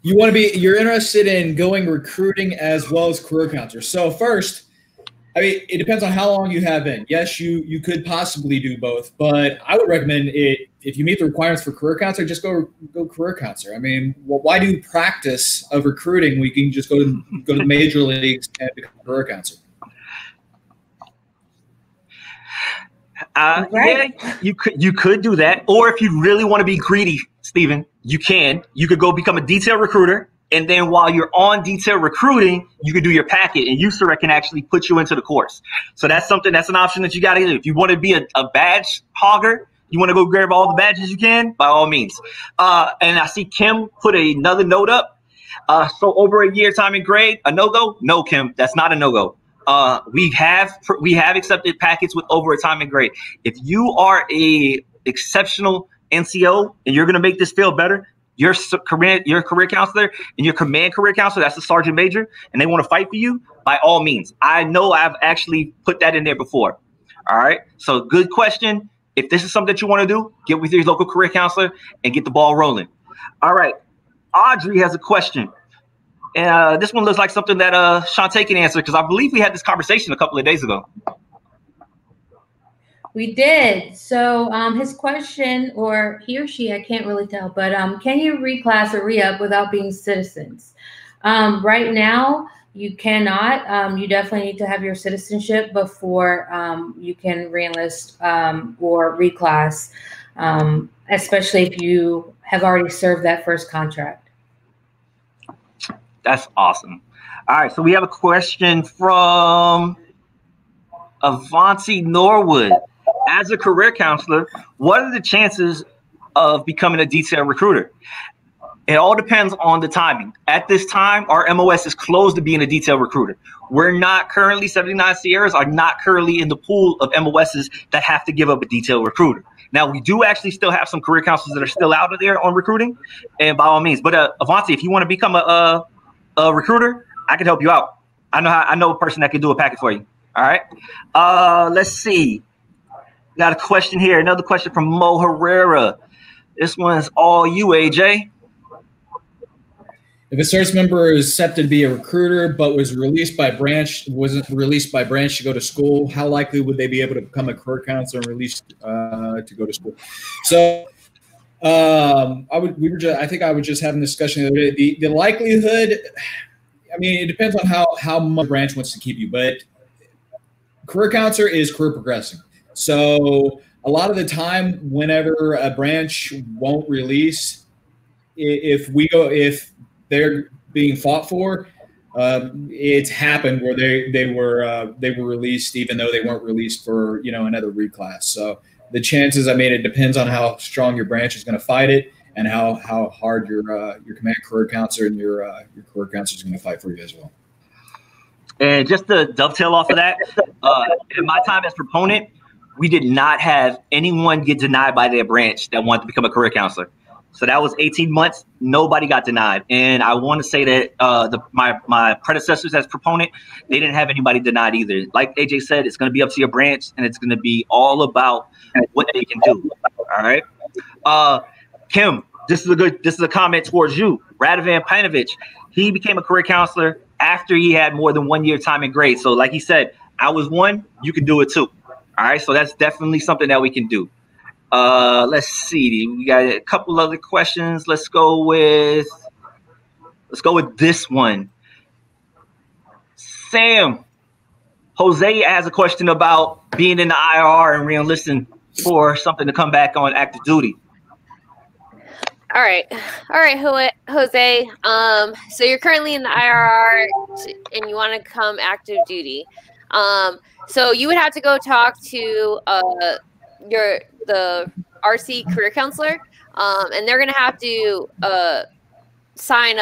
Speaker 4: You're interested in going recruiting as well as career counselor. So first, I mean, it depends on how long you have in. Yes, you could possibly do both, but I would recommend it if you meet the requirements for career counselor, just go career counselor. I mean, why do practice of recruiting? We can just go to the major leagues and become a career counselor.
Speaker 2: Yeah, you could do that, or if you really want to be greedy, Steven, you could go become a detail recruiter. And then while you're on detail recruiting, you can do your packet, and USERA can actually put you into the course. So that's an option that you got to do. If you want to be a badge hogger, you want to go grab all the badges you can, by all means. And I see Kim put another note up. So over a year time and grade, a no-go? No, Kim, that's not a no-go. We have accepted packets with over a time and grade. If you are a exceptional NCO and you're going to make this field better, your career counselor and your command career counselor, that's the sergeant major, and they want to fight for you, by all means. I know I've actually put that in there before. All right. So good question. If this is something that you want to do, get with your local career counselor and get the ball rolling. All right. Audrey has a question. This one looks like something that Shantae can answer, because I believe we had this conversation a couple of days ago.
Speaker 3: We did. So his question, or he or she, I can't really tell, but can you reclass or re-up without being citizens? Right now, you cannot. You definitely need to have your citizenship before you can re-enlist or reclass, especially if you have already served that first contract.
Speaker 2: That's awesome. All right, so we have a question from Avanti Norwood. As a career counselor, what are the chances of becoming a detail recruiter? It all depends on the timing. At this time, our MOS is closed to being a detail recruiter. We're not currently, 79 Sierras are not currently in the pool of MOSs that have to give up a detail recruiter. Now, we do actually still have some career counselors that are still out there on recruiting, and by all means. But Avanti, if you want to become a recruiter, I can help you out. I know a person that can do a packet for you. All right. Let's see. Got a question here. Another question from Mo Herrera. This one's all you, AJ.
Speaker 4: If a service member is accepted to be a recruiter but wasn't released by branch to go to school, how likely would they be able to become a career counselor and released to go to school? So I think I was just having a discussion the other day. The likelihood, I mean, it depends on how much branch wants to keep you, but career counselor is career progressing. So a lot of the time, whenever a branch won't release, if they're being fought for, it's happened where they were released even though they weren't released for another reclass. So the chances, I mean, it depends on how strong your branch is going to fight it and how hard your command career counselor and your career counselor is going to fight for you as well.
Speaker 2: And just to dovetail off of that, in my time as proponent, we did not have anyone get denied by their branch that wanted to become a career counselor. So that was 18 months. Nobody got denied. And I want to say that my predecessors as proponent, they didn't have anybody denied either. Like AJ said, it's going to be up to your branch, and it's going to be all about what they can do. All right. Kim, this is a comment towards you. Radovan Panovich, he became a career counselor after he had more than 1 year time and grade. So like he said, I was one, you can do it too. All right, so that's definitely something that we can do. Let's see. We got a couple other questions. Let's go with this one. Sam, Jose has a question about being in the IRR and re-enlisting for something to come back on active duty.
Speaker 5: All right, Jose. So you're currently in the IRR and you want to come active duty. So you would have to go talk to the RC career counselor. and they're going to have to sign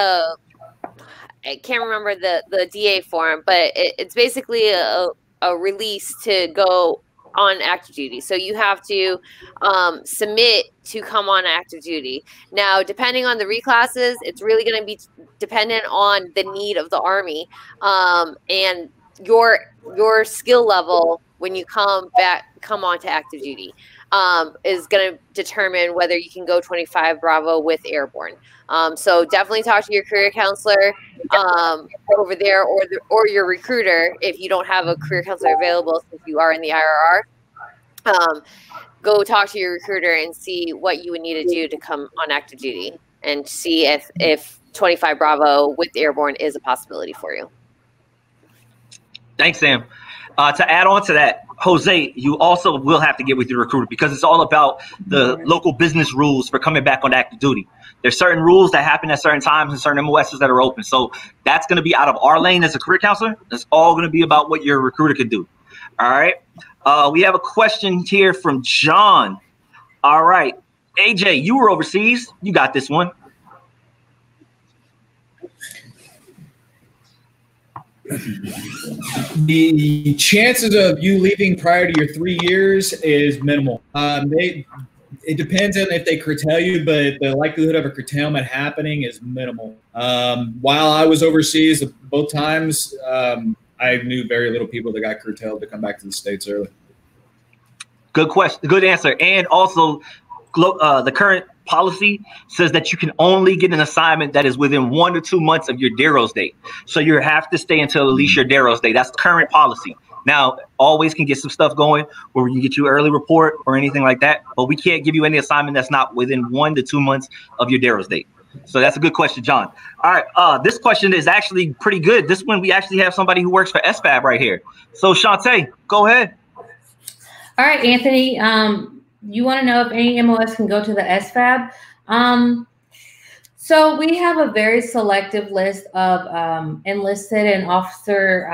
Speaker 5: I can't remember the DA form, but it's basically a release to go on active duty. So you have to submit to come on active duty. Now, depending on the reclasses, it's really going to be dependent on the need of the Army and your skill level when you come on to active duty is going to determine whether you can go 25 Bravo with airborne. So definitely talk to your career counselor over there, or your recruiter if you don't have a career counselor available since you are in the IRR. Go talk to your recruiter and see what you would need to do to come on active duty, and see if 25 Bravo with airborne is a possibility for you.
Speaker 2: Thanks, Sam. To add on to that, Jose, you also will have to get with your recruiter because it's all about the local business rules for coming back on active duty. There's certain rules that happen at certain times and certain MOSs that are open. So that's going to be out of our lane as a career counselor. It's all going to be about what your recruiter can do. All right. We have a question here from John. All right. AJ, you were overseas. You got this one.
Speaker 4: The chances of you leaving prior to your 3 years is minimal. It depends on if they curtail you, but the likelihood of a curtailment happening is minimal. While I was overseas both times, I knew very little people that got curtailed to come back to the States early.
Speaker 2: Good question. Good answer. And also, the current policy says that you can only get an assignment that is within 1 to 2 months of your DEROS date. So you have to stay until at least your DEROS date. That's current policy. Now, always can get some stuff going where we can get you early report or anything like that, but we can't give you any assignment that's not within 1 to 2 months of your DEROS date. So that's a good question, John. All right, this question is actually pretty good. This one, we actually have somebody who works for SFAB right here. So Shantae, go ahead.
Speaker 3: All right, Anthony, you want to know if any MOS can go to the SFAB? So we have a very selective list of enlisted and officer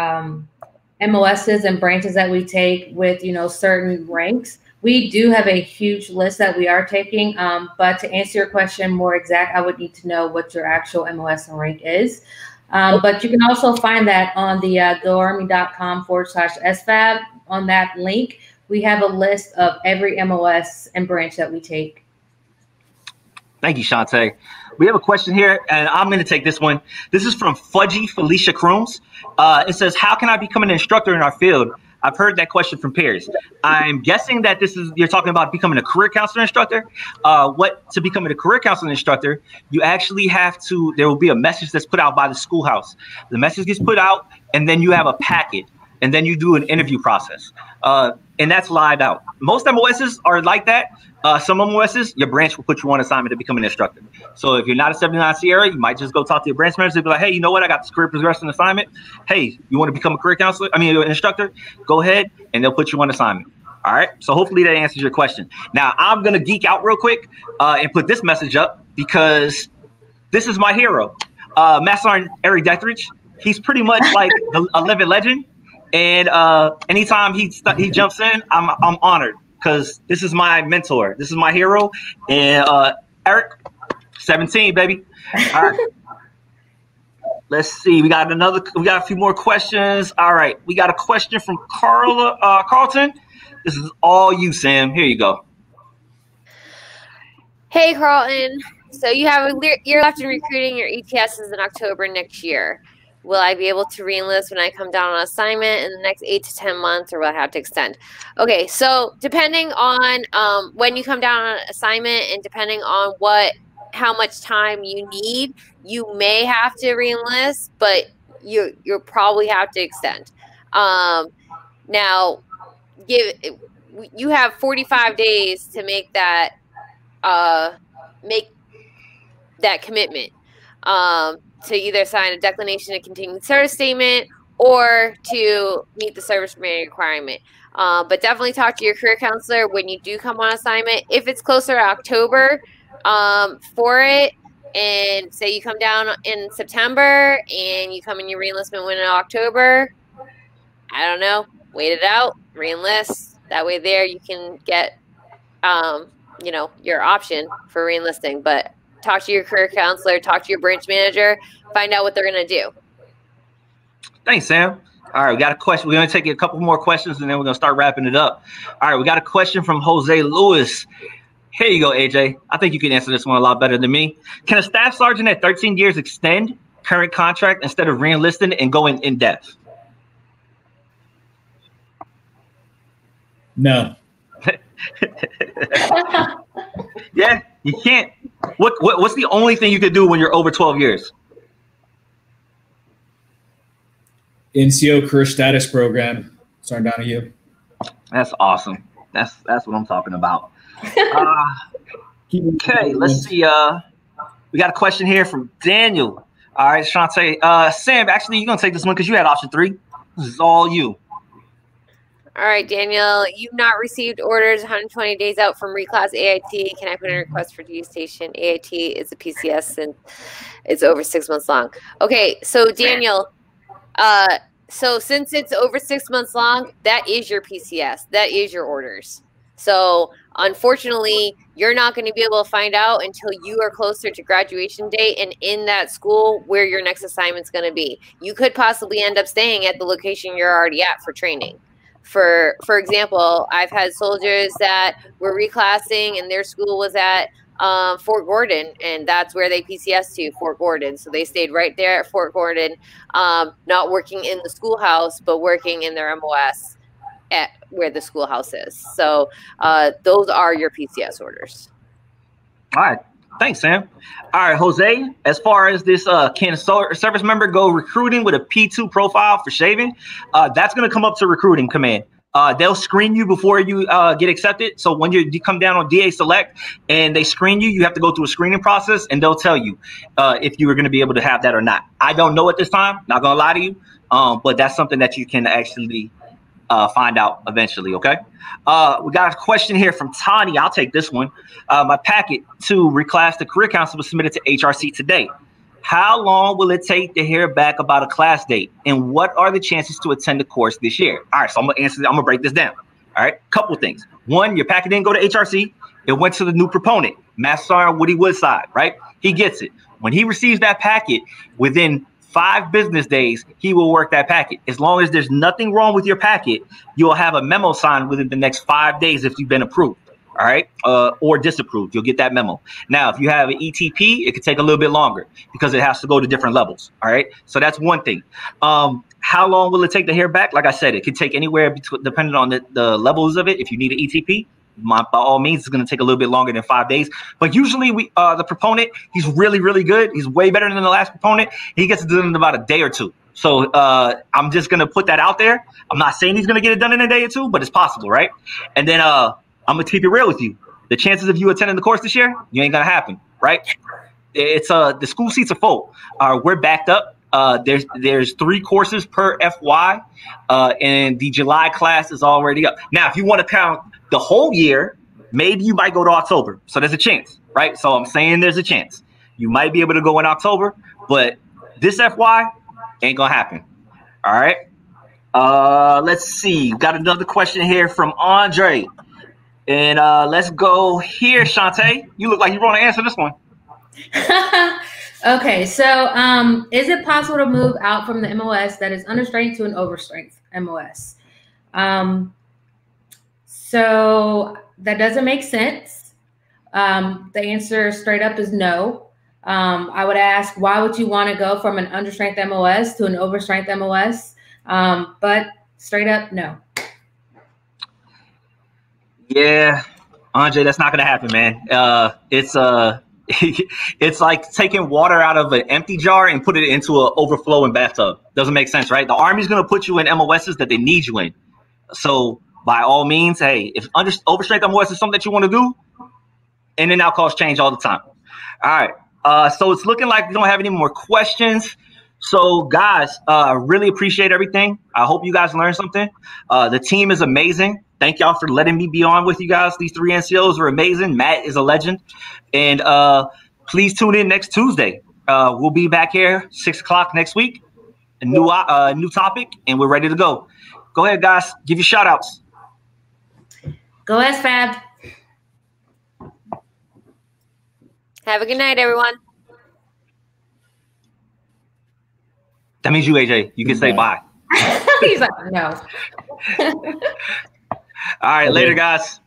Speaker 3: MOSs and branches that we take with, certain ranks. We do have a huge list that we are taking, but to answer your question more exact, I would need to know what your actual MOS and rank is. But you can also find that on the goarmy.com/SFAB. On that link, we have a list of every MOS and branch that we take.
Speaker 2: Thank you, Shantae. We have a question here, and I'm going to take this one. This is from Fudgy Felicia Crooms. It says, how can I become an instructor in our field? I've heard that question from peers. I'm guessing that you're talking about becoming a career counselor instructor. To become a career counselor instructor, you actually there will be a message that's put out by the schoolhouse. The message gets put out, and then you have a packet, and then you do an interview process. And that's live out. Most MOSs are like that. Some MOSs, your branch will put you on assignment to become an instructor. So if you're not a 79 Sierra, you might just go talk to your branch manager and be like, hey, you know what? I got this career progression assignment. Hey, you want to become a career counselor? I mean, an instructor? Go ahead, and they'll put you on assignment. All right. So hopefully that answers your question. Now, I'm going to geek out real quick and put this message up because this is my hero. Master Sergeant Eric Dethridge. He's pretty much like a living legend. And anytime he jumps in, I'm honored because this is my mentor. This is my hero. And Eric, 17, baby. All right. Let's see. We got a few more questions. All right. We got a question from Carlton. This is all you, Sam. Here you go.
Speaker 5: Hey, Carlton. So you have a year left in recruiting. Your ETS is in October next year. Will I be able to reenlist when I come down on assignment in the next 8 to 10 months, or will I have to extend? Okay, so depending on when you come down on assignment and depending on how much time you need, you may have to reenlist, but you'll probably have to extend. Now, you have 45 days to make that commitment. To either sign a declination of continuing service statement or to meet the service remaining requirement. But definitely talk to your career counselor when you do come on assignment. If it's closer to October for it, and say you come down in September and you come in your reenlistment win in October, I don't know, wait it out, reenlist. That way there you can get you know, your option for reenlisting. But talk to your career counselor, talk to your branch manager, find out what they're going to do.
Speaker 2: Thanks, Sam. All right, we got a question. We're going to take a couple more questions, and then we're going to start wrapping it up. All right, we got a question from Jose Lewis. Here you go, AJ. I think you can answer this one a lot better than me. Can a staff sergeant at 13 years extend current contract instead of reenlisting and going in depth?
Speaker 4: No.
Speaker 2: Yeah, you can't. What's the only thing you could do when you're over 12 years?
Speaker 4: NCO career status program. Sorry, Donahue.
Speaker 2: That's awesome. That's what I'm talking about. Okay, let's see. We got a question here from Daniel. All right, Shantae. Sam, actually, you're going to take this one because you had option 3. This is all you.
Speaker 5: All right, Daniel, you've not received orders 120 days out from reclass AIT. Can I put in a request for deustation? AIT is a PCS and it's over 6 months long. Okay, so Daniel, so since it's over 6 months long, that is your PCS. That is your orders. So unfortunately, you're not going to be able to find out until you are closer to graduation date and in that school where your next assignment's going to be. You could possibly end up staying at the location you're already at for training. For example, I've had soldiers that were reclassing and their school was at Fort Gordon, and that's where they PCS to, Fort Gordon. So they stayed right there at Fort Gordon, not working in the schoolhouse, but working in their MOS at where the schoolhouse is. So those are your PCS orders.
Speaker 2: All right. Thanks, Sam. All right, Jose, as far as this, can a service member go recruiting with a P2 profile for shaving? That's going to come up to recruiting command. They'll screen you before you get accepted. So when you come down on DA Select and they screen you, you have to go through a screening process, and they'll tell you if you are going to be able to have that or not. I don't know at this time, not going to lie to you, but that's something that you can actually find out eventually, okay? We got a question here from Tani. I'll take this one. My packet to reclass the career council was submitted to HRC today. How long will it take to hear back about a class date? And what are the chances to attend the course this year? All right, so I'm gonna break this down. All right, couple of things. One, your packet didn't go to HRC. It went to the new proponent, Master Sergeant Woody Woodside, right? He gets it. When he receives that packet, within 5 business days, he will work that packet. As long as there's nothing wrong with your packet, you'll have a memo signed within the next 5 days if you've been approved, all right, or disapproved. You'll get that memo. Now, if you have an ETP, it could take a little bit longer because it has to go to different levels, all right? So that's one thing. How long will it take to hear back? Like I said, it could take anywhere between, depending on the levels of it. If you need an ETP, by all means, it's going to take a little bit longer than 5 days. But usually the proponent, he's really, really good. He's way better than the last proponent. He gets it done in about a day or 2. So I'm just going to put that out there. I'm not saying he's going to get it done in a day or 2, but it's possible, right? And then I'm going to keep it real with you. The chances of you attending the course this year, you ain't going to happen, right? It's the school seats are full. We're backed up. There's 3 courses per FY, and the July class is already up. Now, if you want to count the whole year, maybe you might go to October. So there's a chance, right? So I'm saying there's a chance. You might be able to go in October, but this FY ain't going to happen. All right. Let's see. Got another question here from Andre. And let's go here, Shantae. You look like you want to answer this one.
Speaker 3: Okay, so is it possible to move out from the MOS that is understrength to an overstrength MOS? So that doesn't make sense. The answer straight up is no. I would ask, why would you want to go from an understrength MOS to an overstrength MOS? But straight up, no.
Speaker 2: Yeah, Andre, that's not going to happen, man. It's like taking water out of an empty jar and put it into an overflowing bathtub. Doesn't make sense, right? The Army's going to put you in MOSs that they need you in. So by all means, hey, if overstrength MOS is something that you want to do, in and out calls change all the time. All right. So it's looking like we don't have any more questions. So guys, really appreciate everything. I hope you guys learned something. The team is amazing. Thank y'all for letting me be on with you guys. These 3 NCOs are amazing. Matt is a legend. And please tune in next Tuesday. We'll be back here 6 o'clock next week. A new topic, and we're ready to go. Go ahead, guys. Give your shout outs.
Speaker 3: Go SFAB.
Speaker 5: Have a good night, everyone.
Speaker 2: That means you, AJ. You can say bye.
Speaker 3: He's like, no.
Speaker 2: All right, later, guys.